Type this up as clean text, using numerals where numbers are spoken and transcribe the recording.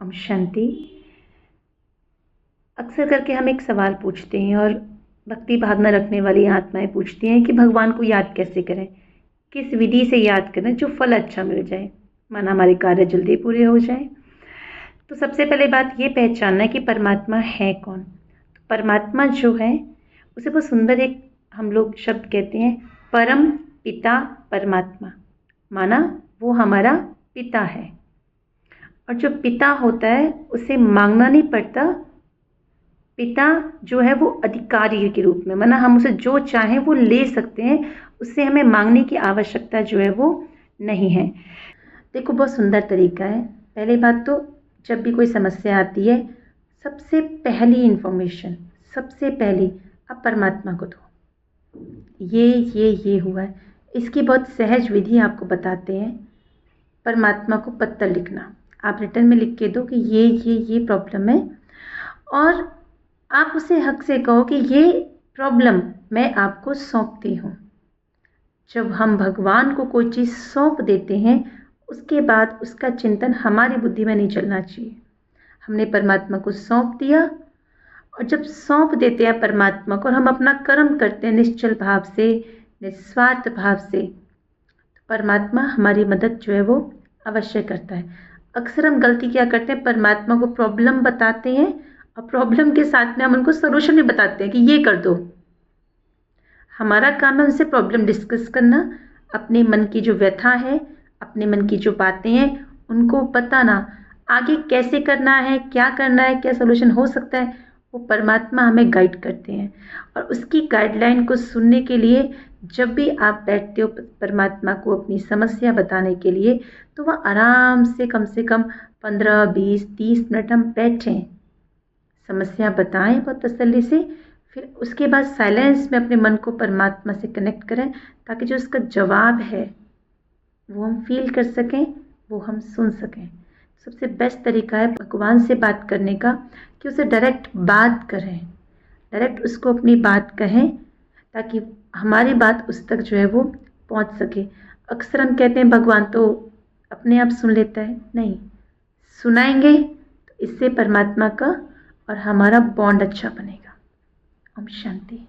ओम शांति। अक्सर करके हम एक सवाल पूछते हैं और भक्ति भावना रखने वाली आत्माएं पूछती हैं कि भगवान को याद कैसे करें, किस विधि से याद करें जो फल अच्छा मिल जाए, माना हमारे कार्य जल्दी पूरे हो जाए। तो सबसे पहले बात ये पहचानना है कि परमात्मा है कौन। तो परमात्मा जो है उसे बहुत सुंदर एक हम लोग शब्द कहते हैं, परम पिता परमात्मा, माना वो हमारा पिता है। और जो पिता होता है उसे मांगना नहीं पड़ता। पिता जो है वो अधिकारी के रूप में, माना हम उसे जो चाहें वो ले सकते हैं, उससे हमें मांगने की आवश्यकता जो है वो नहीं है। देखो बहुत सुंदर तरीका है। पहली बात तो जब भी कोई समस्या आती है, सबसे पहली इन्फॉर्मेशन सबसे पहली आप परमात्मा को दो। ये हुआ है, इसकी बहुत सहज विधि आपको बताते हैं। परमात्मा को पत्र लिखना, आप रिटर्न में लिख के दो कि ये प्रॉब्लम है, और आप उसे हक से कहो कि ये प्रॉब्लम मैं आपको सौंपती हूँ। जब हम भगवान को कोई चीज़ सौंप देते हैं, उसके बाद उसका चिंतन हमारी बुद्धि में नहीं चलना चाहिए। हमने परमात्मा को सौंप दिया, और जब सौंप देते हैं परमात्मा को और हम अपना कर्म करते हैं निश्चल भाव से, निस्वार्थ भाव से, तो परमात्मा हमारी मदद जो है वो अवश्य करता है। अक्सर हम गलती क्या करते हैं, परमात्मा को प्रॉब्लम बताते हैं और प्रॉब्लम के साथ में हम उनको सोल्यूशन भी बताते हैं कि ये कर दो। हमारा काम है उनसे प्रॉब्लम डिस्कस करना, अपने मन की जो व्यथा है, अपने मन की जो बातें हैं उनको बताना, आगे कैसे करना है, क्या करना है, क्या सोल्यूशन हो सकता है, वो परमात्मा हमें गाइड करते हैं। और उसकी गाइडलाइन को सुनने के लिए जब भी आप बैठते हो परमात्मा को अपनी समस्या बताने के लिए, तो वह आराम से कम 15, 20, 30 मिनट हम बैठें, समस्या बताएं बहुत तसल्ली से, फिर उसके बाद साइलेंस में अपने मन को परमात्मा से कनेक्ट करें, ताकि जो उसका जवाब है वो हम फील कर सकें, वो हम सुन सकें। सबसे बेस्ट तरीका है भगवान से बात करने का कि उसे डायरेक्ट बात करें, डायरेक्ट उसको अपनी बात कहें, ताकि हमारी बात उस तक जो है वो पहुंच सके। अक्सर हम कहते हैं भगवान तो अपने आप सुन लेता है, नहीं, सुनाएंगे तो इससे परमात्मा का और हमारा बॉन्ड अच्छा बनेगा। ओम शांति।